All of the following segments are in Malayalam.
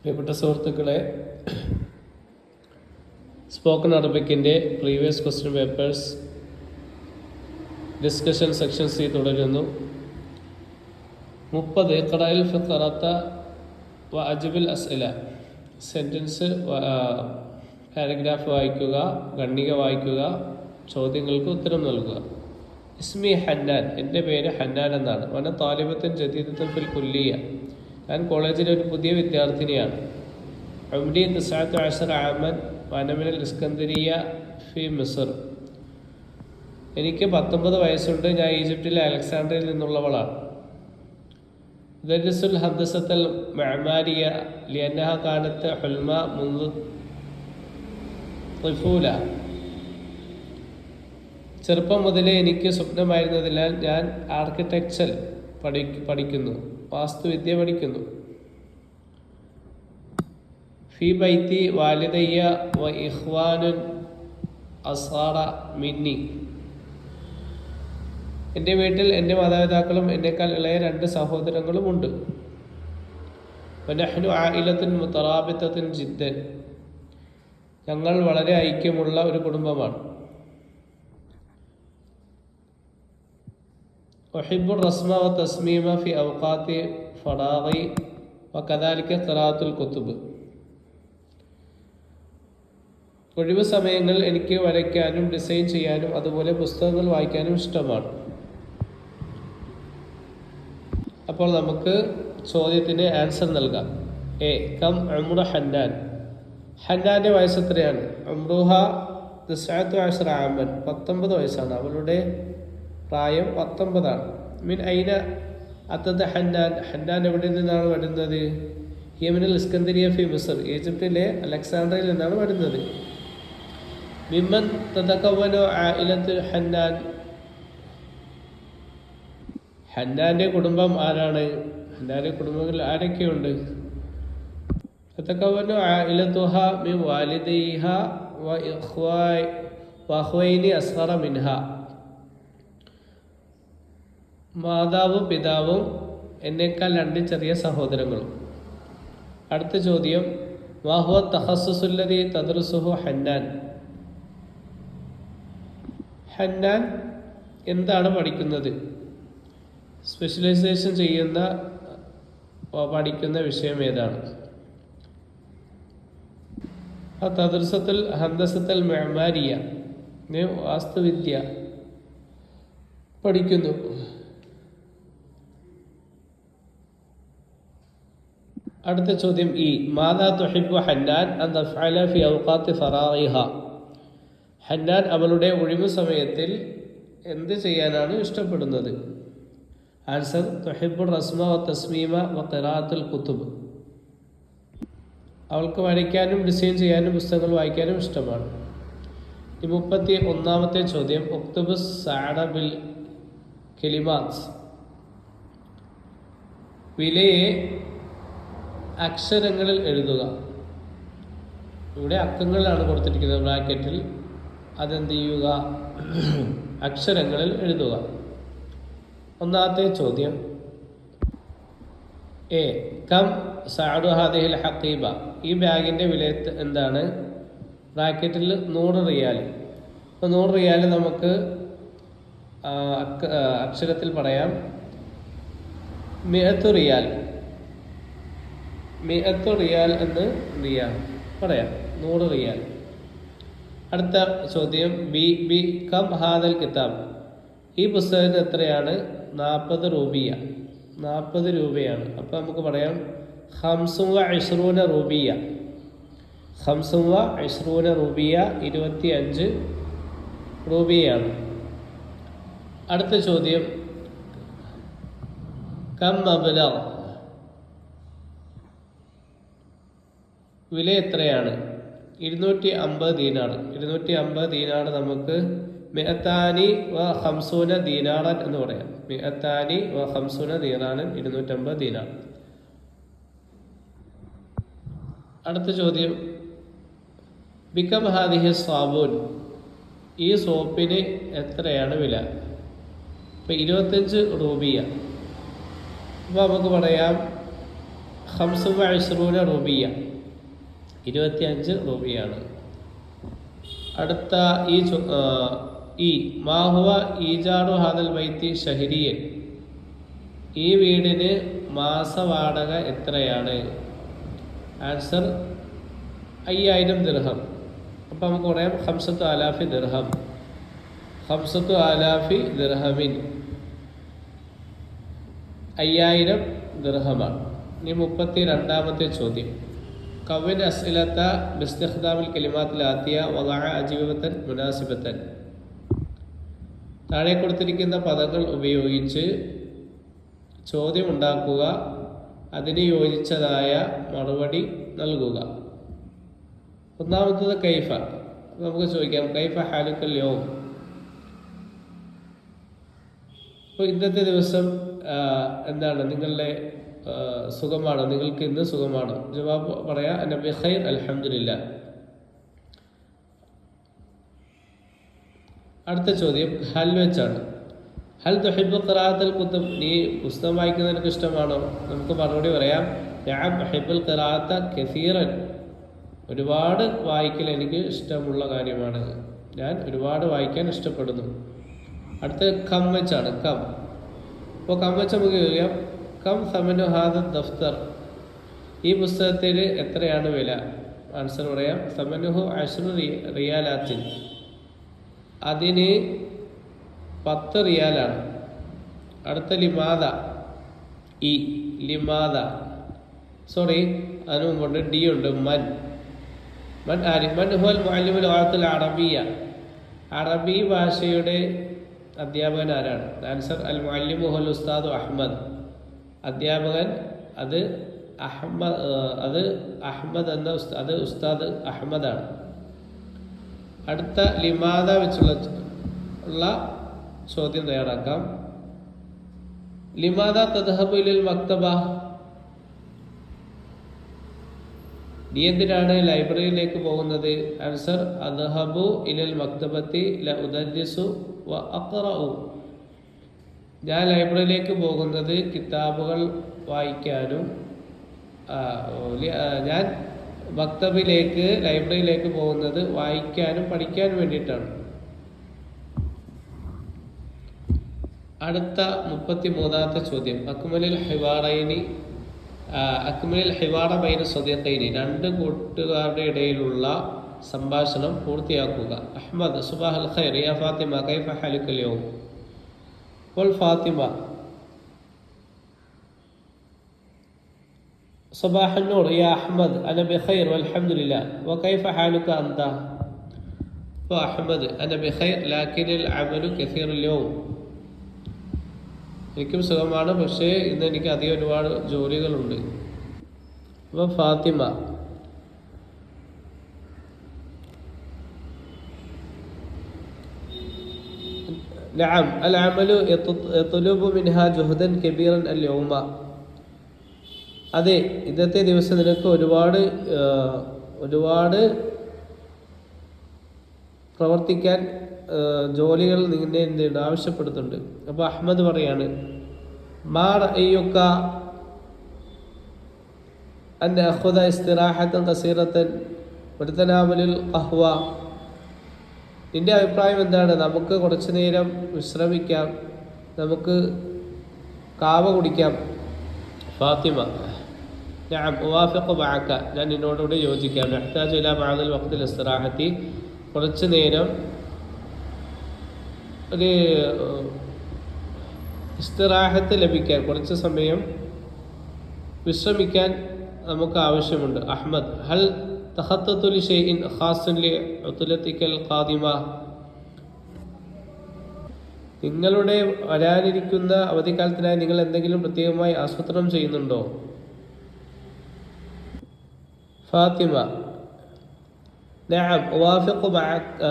പ്രിയപ്പെട്ട സുഹൃത്തുക്കളെ, സ്പോക്കൺ അറബിക്കിൻ്റെ previous question papers discussion section C തുടരുന്നു. 30 ഖറഅൽ ഫിഖറത വ അജ്ബിൽ അസ്ഇല. സെൻറ്റൻസ് പാരഗ്രാഫ് വായിക്കുക, ഖണ്ഡിക വായിക്കുക, ചോദ്യങ്ങൾക്ക് ഉത്തരം നൽകുക. ഇസ്മി ഹന്നാൻ, എൻ്റെ പേര് ഹന്നാൻ എന്നാണ്. വന താലിബത്തുൻ ജദീദത്തുൻ ഫിൽ കുല്ലിയ, ഞാൻ കോളേജിലെ ഒരു പുതിയ വിദ്യാർത്ഥിനിയാണ്. ഉംരി 19 ആമൻ വഅന മിനൽ ഇസ്കന്ദരിയ ഫി മിസ്ർ, എനിക്ക് 19 വയസ്സുണ്ട്, ഞാൻ ഈജിപ്തിലെ അലക്സാണ്ട്രിയയിൽ നിന്നുള്ളവളാണ്. ദർസുൽ ഹദ്സത്തൽ മഅമാരിയ ലിഅന്നഹ കാനത്ത് ഹുൽമ മുൻദു ത്ഫൂല, ചെറുപ്പം മുതലേ എനിക്ക് സ്വപ്നമായിരുന്നതിനാൽ ഞാൻ ആർക്കിടെക്ചർ പഠിക്കുന്നു, വാസ്തുവിദ്യ പഠിക്കുന്നു. ഫി ബൈത്തി വാലിദയ്യ വ ഇഖ്വാനുൻ അസ്ഗറ മിന്നി, എൻ്റെ വീട്ടിൽ എൻ്റെ മാതാപിതാക്കളും എന്നേക്കാൾ ഇളയ 2 സഹോദരങ്ങളും ഉണ്ട്. വനഹ്നു ആയിലത്തുൻ മുതറാബിത്തത്തുൻ ജിദ്ദൻ, ഞങ്ങൾ വളരെ ഐക്യമുള്ള ഒരു കുടുംബമാണ്. ഉഹിബ്ബു റസ്മ വ തസ്മീമ ഫി ഔഖാത്തി ഫറാഗി വകദാലിക ഖിറാഅത്തുൽ കുതുബ്, ഒഴിവ് സമയങ്ങളിൽ എനിക്ക് വരയ്ക്കാനും ഡിസൈൻ ചെയ്യാനും അതുപോലെ പുസ്തകങ്ങൾ വായിക്കാനും ഇഷ്ടമാണ്. അപ്പോൾ നമുക്ക് ചോദ്യത്തിന് ആൻസർ നൽകാം. എ, കം ഉംറു ഹന്നാൻ, ഹന്നാൻ്റെ വയസ്സ് എത്രയാണ്? ഉംറുഹ 19 ആമൻ, 19 വയസ്സാണ്. അവളുടെ പ്രായം 19 ആണ്. മിൻ ഐന അത്തത് ഹന്നാൻ, ഹന്നാൻ എവിടെ നിന്നാണ് വരുന്നത്? യമനിൽ ഇസ്കന്ദരിയ ഫി മിസ്ർ, ഈജിപ്തിലെ അലക്സാണ്ട്രിയയിൽ നിന്നാണ് വരുന്നത്. മിമ്മൻ തതകവ്വനു ആയിലത്തുൽ ഹന്നാൻ, ഹന്നാൻ്റെ കുടുംബം ആരാണ്? ഹന്നാൻ്റെ കുടുംബങ്ങളിൽ ആരൊക്കെയുണ്ട്? തതകവ്വനു ആയിലത്തുഹ മിൻ വാലിദൈഹ വ അഖ്വൈനി അസ്ഗറ മിൻഹ, മാതാവും പിതാവും എന്നേക്കാൾ 2 ചെറിയ സഹോദരങ്ങളും. അടുത്ത ചോദ്യം, മാഹുവ തഖസ്സുസുല്ലദി തദ്റുസുഹു ഹന്നാൻ, ഹന്നാൻ എന്താണ് പഠിക്കുന്നത്? സ്പെഷ്യലൈസേഷൻ പഠിക്കുന്ന വിഷയം ഏതാണ്? തദ്റുസത്തുൽ ഹന്ദസത്തുൽ മഅമാരിയ, വാസ്തുവിദ്യ പഠിക്കുന്നു. അടുത്ത ചോദ്യം ഇ, മാദാ തുഹിബ്ബു ഹന്നാൻ അൻ തഫ്അല ഫി ഔഖാത്തി ഫറാഗിഹ, ഹന്നാൻ അവളുടെ ഒഴിവു സമയത്തിൽ എന്ത് ചെയ്യാനാണ് ഇഷ്ടപ്പെടുന്നത്? ആൻസർ, തുഹിബ്ബു റസ്മ വ തസ്മീമ വ ഖിറാഅത്തുൽ കുതുബ്, അവൾക്ക് വരയ്ക്കാനും ഡിസൈൻ ചെയ്യാനും പുസ്തകങ്ങൾ വായിക്കാനും ഇഷ്ടമാണ്. 31ാമത്തെ ചോദ്യം, ഉക്തുബു സഅദ ബിൽ കലിമാത്ത്, വിലയെ അക്ഷരങ്ങളിൽ എഴുതുക. ഇവിടെ അക്കങ്ങളാണ് കൊടുത്തിരിക്കുന്നത് ബ്രാക്കറ്റിൽ, അതെന്ത് ചെയ്യുക? അക്ഷരങ്ങളിൽ എഴുതുക. 1ാമത്തെ ചോദ്യം എ, കം സഅദു ഹാദിഹിൽ ഹഖീബ, ഈ ബാഗിൻ്റെ വില എന്താണ്? ബ്രാക്കറ്റിൽ 100 റിയാൽ. അപ്പോൾ 100 റിയാൽ നമുക്ക് അക്ഷരത്തിൽ പറയാം 100 റിയാൽ, 100 റിയാൽ എന്ന് പറയാം, 100 റിയാൽ. അടുത്ത ചോദ്യം ബി, കം ഹാദൽ കിതാബ്, ഈ പുസ്തകത്തിന് എത്രയാണ്? 40 രൂപീയ, 40 രൂപയാണ്. അപ്പോൾ നമുക്ക് പറയാം 25 രൂപീയ, 25 രൂപീയ, 25 രൂപയാണ്. അടുത്ത ചോദ്യം കം മബ്ലഗ്, വില എത്രയാണ്? 250 ദീനാർ. 250 ദീനാർ നമുക്ക് 250 ദീനാറൻ എന്ന് പറയാം. 250 ദീനാറൻ, 250 ദീനാർ. അടുത്ത ചോദ്യം ബികം ഹാദിഹി സാബൂൻ, ഈ സോപ്പിന് എത്രയാണ് വില? ഇപ്പോൾ 25 രൂപീയ. അപ്പോൾ നമുക്ക് പറയാം 25 റൂബിയ, 25 റൂബിയാണ്. അടുത്ത ഈ മാഹുവ ഈജാറു ഹാദൽ ബൈത്തി ഷഹരിയൻ, ഈ വീടിന് മാസവാടക എത്രയാണ്? ആൻസർ 5000 ദിർഹം. അപ്പം നമുക്ക് പറയാം 5000 ദിർഹം. 5000 ദിർഹമിൻ 5000 ദിർഹമാണ്. ഇനി 32ാമത്തെ ചോദ്യം. കവ്വിൻ അസ്ഇലത ബിസ്തിഖ്ദാമിൽ കലിമാത്തിൽ ആത്തിയ വദഅ അജ്വിബത്തൻ മുനാസിബത്തൻ. താഴെ കൊടുത്തിരിക്കുന്ന പദങ്ങൾ ഉപയോഗിച്ച് ചോദ്യം ഉണ്ടാക്കുക, അതിന് യോജിച്ചതായ മറുപടി നൽകുക. ഒന്നാമത്തത് കൈഫ. നമുക്ക് ചോദിക്കാം, കൈഫ ഹാലുക്കൽ യൗം. അപ്പോൾ ഇന്നത്തെ ദിവസം എന്താണ്, നിങ്ങളുടെ സുഖമാണോ, നിങ്ങൾക്ക് ഇന്ന് സുഖമാണോ? ജവാബ് പറയാ അന ബിഖൈർ അൽഹംദുലില്ലാ. അടുത്ത ചോദ്യം ഹൽ വെച്ചാണ്. ഹൽ തുഹിബ്ബു ഖിറാഅത്തുൽ കുതുബ്, നീ പുസ്തകം വായിക്കുന്നത് നിനക്ക് ഇഷ്ടമാണോ? നമുക്ക് മറുപടി പറയാം നഅം ഉഹിബ്ബുൽ ഖിറാഅത കസീറൻ, ഒരുപാട് വായിക്കൽ എനിക്ക് ഇഷ്ടമുള്ള കാര്യമാണ്, ഞാൻ ഒരുപാട് വായിക്കാൻ ഇഷ്ടപ്പെടുന്നു. അടുത്ത കം വെച്ചാണ്. കം. അപ്പോൾ കം വെച്ച് നമുക്ക് ചോദിക്കാം കം സമനു ഹാദ ദഫ്തർ, ഈ പുസ്തകത്തിന് എത്രയാണ് വില? ആൻസർ പറയാം സമനുഹു 10 റിയാലാത്തിൻ, അതിന് 10 റിയാലാണ്. അടുത്ത ലിമാദ, ഈ ലിമാദ, സോറി അതിന് മുമ്പുണ്ട് ഡി ഉണ്ട്. മൻ ആരിഫ് മൻ ഹുവൽ മുഅല്ലിമുൽ ലഗത്തുൽ അറബിയ്യ, അറബി ഭാഷയുടെ അധ്യാപകൻ ആരാണ്? ആൻസർ അൽ മുഅല്ലിമു ഹുവൽ ഉസ്താദു അഹ്മദ്, അധ്യാപകൻ അത് അഹ്മദ് എന്ന അത് ഉസ്താദ് അഹ്മദാണ്. അടുത്ത ലിമാദ വെച്ചുള്ള ചോദ്യം തയ്യാറാക്കാം. ലിമാദ തദ്ഹബു ഇലൽ മക്തബ, നീ എന്തിനാണ് ലൈബ്രറിയിലേക്ക് പോകുന്നത്? ആൻസർ അദ്ഹബു ഇലൽ മക്തബത്തി ലഉദരിസു വ അഖറഉ, ഞാൻ ലൈബ്രറിയിലേക്ക് പോകുന്നത് കിതാബുകൾ വായിക്കാനും, ഞാൻ മക്തബിലേക്ക് ലൈബ്രറിയിലേക്ക് പോകുന്നത് വായിക്കാനും പഠിക്കാനും വേണ്ടിയിട്ടാണ്. അടുത്ത 33ാമത്തെ ചോദ്യം. അക്മലിൽ ഹിവാറ ബൈന സ്വദീഖൈനി, 2 കൂട്ടുകാരുടെ ഇടയിലുള്ള സംഭാഷണം പൂർത്തിയാക്കുക. അഹ്മദ് സുബാഹൽ ഖൈർ യാ ഫാത്തിമ കൈഫ ഹാലുക്കൽ യൗം. അപ്പോൾ ഫാത്തിമ صباح النور يا أحمد أنا بخير والحمد لله وكيف حالك أنت؟ فأحمد أنا بخير لكن العمل كثير اليوم, എനിക്കും സുഖമാണ്, പക്ഷേ ഇന്ന് എനിക്ക് അധികം ഒരുപാട് ജോലികളുണ്ട്. അപ്പോൾ ഫാത്തിമ നഅം അൽ അമലു യത്ലുബു മിൻഹാ ജുഹ്ദൻ കബീറൻ അൽ യൗമ, അതെ ഇന്നത്തെ ദിവസം നിനക്ക് ഒരുപാട് പ്രവർത്തിക്കാൻ ജോലികൾ നിന്നെ എന്തുണ്ട് ആവശ്യപ്പെടുന്നുണ്ട്. അപ്പോൾ അഹ്മദ് പറയാണ് മാ റഅയ്യുക അൻ അഖുദ ഇസ്തിറാഹത്തൻ ഖസീറത്തൻ വതനാവലുൽ ഖഹ്വ, നിന്റെ അഭിപ്രായം എന്താണ്? നമുക്ക് കുറച്ചു നേരം വിശ്രമിക്കാം, നമുക്ക് കാവ കുടിക്കാം. ഫാത്തിമ നഅം ഉവാഫിഖു മഅക, ഞാൻ നിന്നോടുകൂടി യോജിക്കാം. നഹ്താജു ഇലാ ബഅദിൽ വഖ്തിൽ ഇസ്തിറാഹത്തി, കുറച്ചു നേരം ഒരു ഇസ്തിറാഹത്ത് ലഭിക്കാൻ, കുറച്ച് സമയം വിശ്രമിക്കാൻ നമുക്ക് ആവശ്യമുണ്ട്. അഹ്മദ് ഹൽ തഖത്തതു ലിശൈഇൻ ഖാസൻ ലിഉത്ലതികൽ ഖാദിമ, നിങ്ങളുടെ വരാനിരിക്കുന്ന അവധിക്കാലത്തിനായി നിങ്ങൾ എന്തെങ്കിലും പ്രത്യേകമായി ആസൂത്രണം ചെയ്യുന്നുണ്ടോ? ഫാത്തിമ നഅം ഉവാഫിഖു മഅക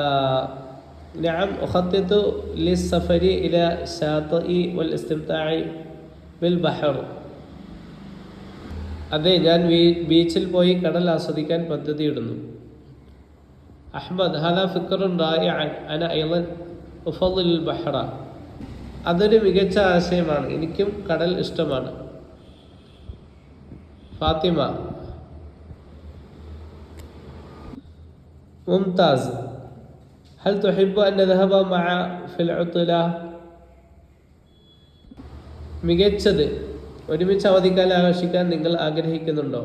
നഅം ഉഖത്തിതു ലിസ്സഫരി ഇലാ ശാത്തിഇ വൽ ഇസ്തിംതാഇ ബിൽ ബഹർ, അതെ ഞാൻ ബീച്ചിൽ പോയി കടൽ ആസ്വദിക്കാൻ പദ്ധതിയിടുന്നു. അഹ്മദ് ഹദാ ഫിക്റുൻ റായിഅൻ അന അയ്ളൻ ഉഫദ്ദിലുൽ ബഹ്റ, അതൊരു മികച്ച ആശയമാണ്, എനിക്കും കടൽ ഇഷ്ടമാണ്. ഫാത്തിമ. മുംതാസ്. ഹൽ തുഹിബ്ബു അൻ നദ്ഹബ മഅ ഫിൽ ഉത്ല? മികച്ചത്, ഒരുമിച്ച് അവധിക്കാലം ആഘോഷിക്കാൻ നിങ്ങൾ ആഗ്രഹിക്കുന്നുണ്ടോ?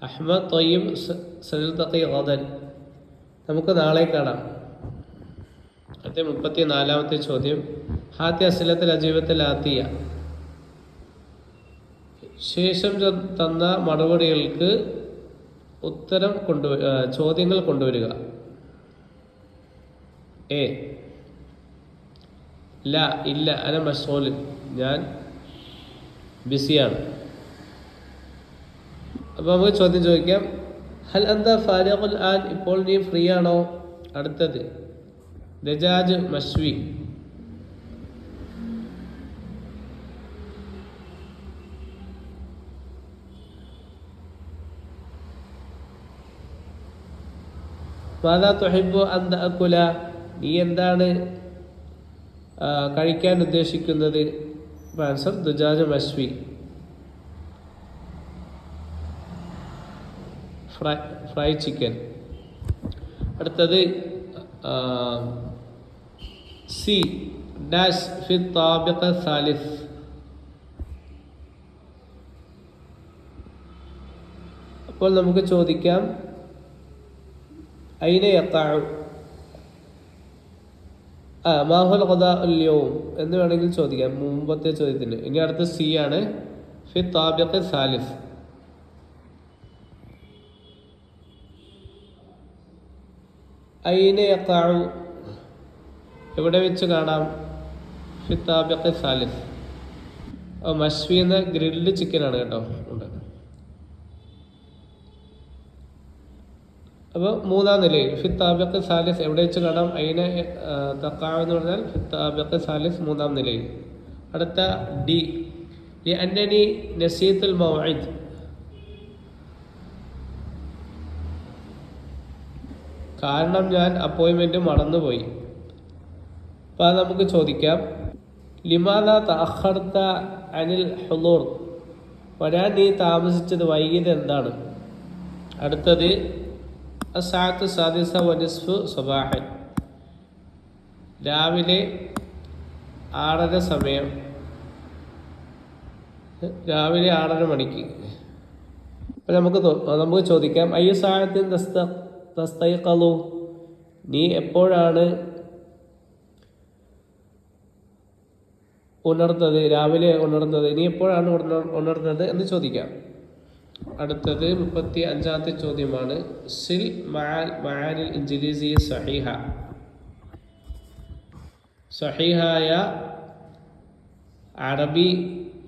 അഹ്മദ് ത്വയ്യിബ്. സനൽതഖി ഗദൻ. നമുക്ക് നാളെ കാണാം. അടുത്ത 34-ാമത്തെ ചോദ്യം. ഹാത്തി അസ്ലത്തിൽ അജീബത്തിൽ ആത്തിയ. ശേഷം തന്ന മറുപടികൾക്ക് ഉത്തരം ചോദ്യങ്ങൾ കൊണ്ടുവരിക. എ. ല, ഇല്ല, അന മശ്ഗൂൽ, ഞാൻ ബിസിയാണ്. അപ്പോൾ നമുക്ക് ചോദ്യം ചോദിക്കാം. ഹൽ അന്ത ഫാരിഖുൽ ആൻ? ഇപ്പോൾ നീ ഫ്രീ ആണോ? അടുത്തത് ദജാജ് മശ്വി. മാദാ തുഹിബ്ബു അൻ തഅകുല? നീ എന്താണ് കഴിക്കാൻ ഉദ്ദേശിക്കുന്നത്? ആൻസർ ദജാജ് മശ്വി, ഫ്രൈ ചിക്കൻ. അടുത്തത് സി. ഡാഷ് ഫി താബിഖ സാലിസ്. അപ്പോൾ നമുക്ക് ചോദിക്കാം ഐന യഖഉ? മാഹുൽ ഖദാഉൽ യൗം എന്ന് വേണമെങ്കിൽ ചോദിക്കാം മുമ്പത്തെ ചോദ്യത്തിന്. ഇനി അടുത്ത സി ആണ്, ഫി താബിഖ സാലിസ്. ഐന യഖഉ എവിടെ വെച്ച് കാണാം? ഫി താബിഖ സാലിസ്. മശ്വി എന്ന ഗ്രിൽഡ് ചിക്കനാണ് കേട്ടോ. ഉണ്ട്. അപ്പോൾ 3-ാം നിലയിൽ ഫി താബിഖ സാലിസ് എവിടെ വെച്ച് കാണാം? ഐന തഖഅ എന്ന് പറഞ്ഞാൽ ഫി താബിഖ സാലിസ് 3-ാം നിലയിൽ. അടുത്ത ഡി. ലിഅന്നനി നസീതുൽ മൗഇദ്. കാരണം ഞാൻ അപ്പോയിൻമെന്റ് മറന്നുപോയി. അപ്പോൾ അത് നമുക്ക് ചോദിക്കാം. ലിമാദാ തഅഖർത അനിൽ ഹുളൂർ? വരാൻ നീ താമസിച്ചത്, വൈകിയത് എന്താണ്? അടുത്തത് അസ്സാഅത്തു സാദിസ വനിസ്ഫു സബാഹൻ. രാവിലെ 6:30 സമയം, രാവിലെ 6:30 മണിക്ക്. അപ്പം നമുക്ക് ചോദിക്കാം അയ്യ സാഅത്തിൻ തസ്തൈഖളു? നീ എപ്പോഴാണ് ഉണർന്നത്? രാവിലെ ഉണർന്നത്, നീ എപ്പോഴാണ് ഉണർന്നത് എന്ന് ചോദിക്കാം. അടുത്തത് 35-ാമത്തെ ചോദ്യമാണ്. സിൽ മആനിൽ ഇൻജിലീസിയ സഹീഹ. സഹീഹായ അറബി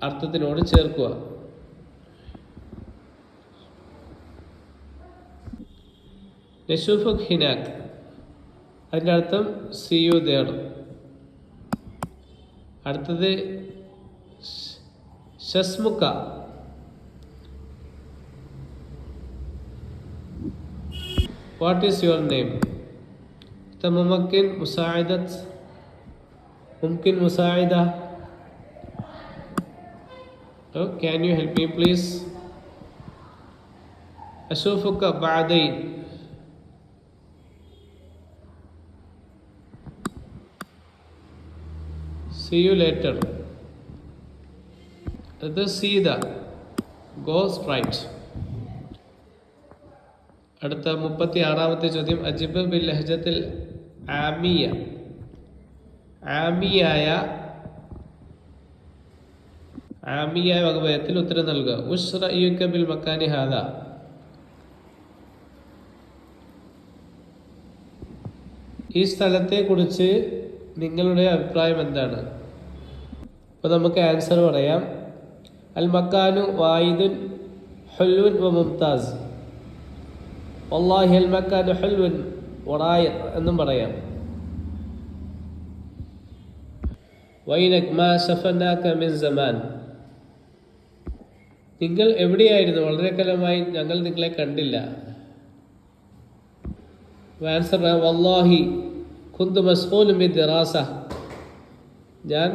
അർത്ഥത്തിനോട് ചേർക്കുക. നശൂഫുക് ഹിനാക്, അതിൻ്റെ അർത്ഥം സി യു ദേർ. അടുത്തത് ഷസ്മുക്ക. What is your name? മുമക്കിൻ മുസാഇദത്ത്, മുംകിൻ മുസാഇദ. Can you help me please? അഷൂഫുക ബഅദൈൻ. See you later. അത് സീത, go straight. അടുത്ത 36-ാമത്തെ ചോദ്യം. അജിബ് ബിൽ ലഹ്ജത്തിൽ ആമിയ. ആമിയായ വകഭേദത്തിൽ ഉത്തരം നൽകുക. ഉഷ് റഅയുക ബിൽ മക്കാനി ഹാദാ? ഈ സ്ഥലത്തെ കുറിച്ച് നിങ്ങളുടെ അഭിപ്രായം എന്താണ്? അപ്പോൾ നമുക്ക് ആൻസർ പറയാം. അൽ മക്കാനു വായിദുൻ ഹുൽവുൻ വ മുംതാസ്. വല്ലാഹി അൽ മക്കാനു ഹുൽവുൻ വറായിഖ് എന്നും പറയാം. വൈനക് മാ ശഫനാക മിൻ സമാൻ. നിങ്ങൾ എവിടെയായിരുന്നു? വളരെ കാലമായി ഞങ്ങൾ നിങ്ങളെ കണ്ടില്ല. ആൻസർ വല്ലാഹി കുന്തു മസ്ഗൂലുൻ ബിദ്ദിറാസ. ഞാൻ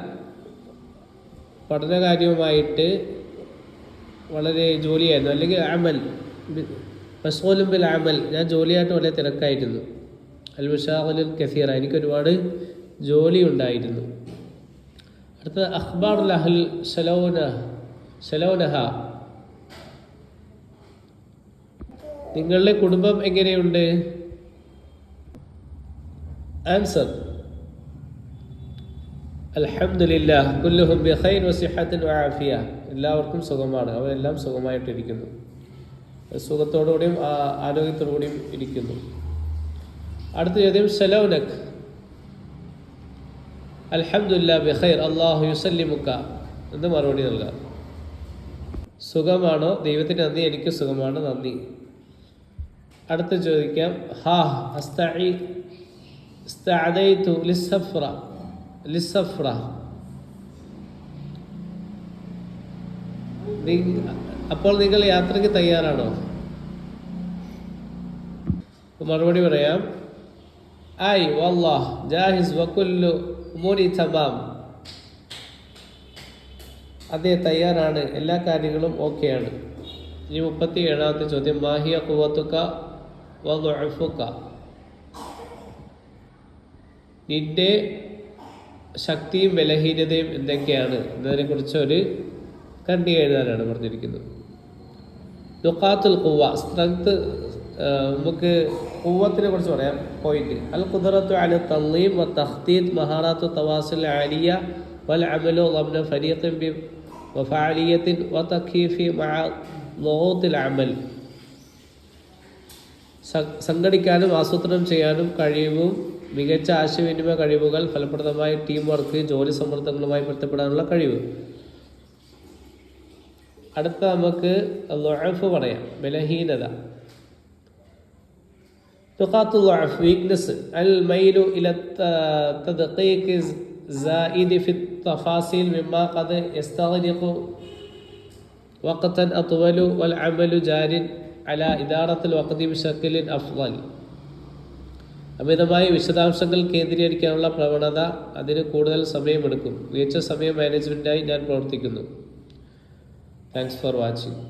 പഠനകാര്യവുമായിട്ട് വളരെ ജോലിയായിരുന്നു, അല്ലെങ്കിൽ അമൽ മസ്ഗൂലും ബിൽ അമൽ, ഞാൻ ജോലിയായിട്ട് വളരെ തിരക്കായിരുന്നു. അൽ മുശാഗിലുൻ കസീറ, എനിക്ക് ഒരുപാട് ജോലി ഉണ്ടായിരുന്നു. അടുത്തത് അഖ്ബാറുൽ അഹ്ൽ ശലൗനഹ, നിങ്ങളുടെ കുടുംബം എങ്ങനെയുണ്ട്? ആൻസർ അൽഹംദുലില്ലാഹ് കുല്ലുഹും ബിഖൈർ വസിഹത്തിൻ വആഫിയ, എല്ലാവർക്കും സുഖമാണ്, അവരെല്ലാം സുഖമായിട്ടിരിക്കുന്നു, സുഖത്തോടുകൂടിയും ആരോഗ്യത്തോടുകൂടിയും ഇരിക്കുന്നു. അടുത്ത ചോദ്യം ശലൗനക്, അൽഹംദുലില്ലാഹ് ബിഖൈർ അല്ലാഹു യുസല്ലിമുക എന്ന് മറുപടി നൽകാം. സുഖമാണോ? ദൈവത്തിന് നന്ദി, എനിക്ക് സുഖമാണ്, നന്ദി. അടുത്ത് ചോദിക്കാം ഇസ്തഅദൈതു ലിസ്സഫ്ര, അപ്പോൾ നിങ്ങൾ യാത്രയ്ക്ക് തയ്യാറാണോ? മറുപടി പറയാം, ഐ വല്ലാഹ് ജാഹിസ് വകുല്ലു ഉമൂരി തമാം, അതെ തയ്യാറാണ്, എല്ലാ കാര്യങ്ങളും ഓക്കെയാണ്. ഇനി 37ാമത്തെ ചോദ്യം, മാഹിയ ഖുവത്തുക വദുഅഫുക, നിന്റെ ശക്തിയും ബലഹീനതയും എന്തൊക്കെയാണ് എന്നതിനെ കുറിച്ച് ഒരു കണ്ടി എഴുതാനാണ് പറഞ്ഞിരിക്കുന്നത്. ദുഖാത്തുൽ ഖുവ, സ്ട്രെങ്ത്, നമുക്ക് ഖുവത്തിനെ കുറിച്ച് പറയാം. പോയിന്റ്, അൽ ഖുദ്റത്തു അല തൻളീം വ തഖ്തീത് മഹാറാത്തു തവാസുൽ ആലിയ വൽ അമലു ളംന ഫരീഖിൻ ബി വഫഅലിയത്തിൻ വ തഖീഫി മഅ ളൂത്തിൽ അമൽ, സംഘടിക്കാനും ആസൂത്രണം ചെയ്യാനും കഴിവും മികച്ച ആശയവിനിമയ കഴിവുകൾ, ഫലപ്രദമായ ടീം വർക്ക്, ജോലി സമ്മർദ്ദങ്ങളുമായി പൊരുത്തപ്പെടാനുള്ള കഴിവ്. അടുത്ത നമുക്ക് ളുഅഫ് പറയാം, ബലഹീനത. തുഖാത്തുൽ ളുഅഫ്, വീക്ക്നെസ്, അൽ മൈലു ഇല തദ്ഖീഖ് സായിദ് ഫി തഫാസീൽ മിമ്മാ ഖദ് യസ്തഗ്രിഖു വഖതൻ അത്വലു വൽ അമലു ജാരിൻ അലാ ഇദാറത്തുൽ വഖതി ബിശക്ലിൻ അഫ്ളൽ, അമിതമായി വിശദാംശങ്ങൾ കേന്ദ്രീകരിക്കാനുള്ള പ്രവണത, അതിന് കൂടുതൽ സമയമെടുക്കും, മികച്ച സമയ മാനേജ്മെൻറ്റായി ഞാൻ പ്രവർത്തിക്കുന്നു. Thanks for watching.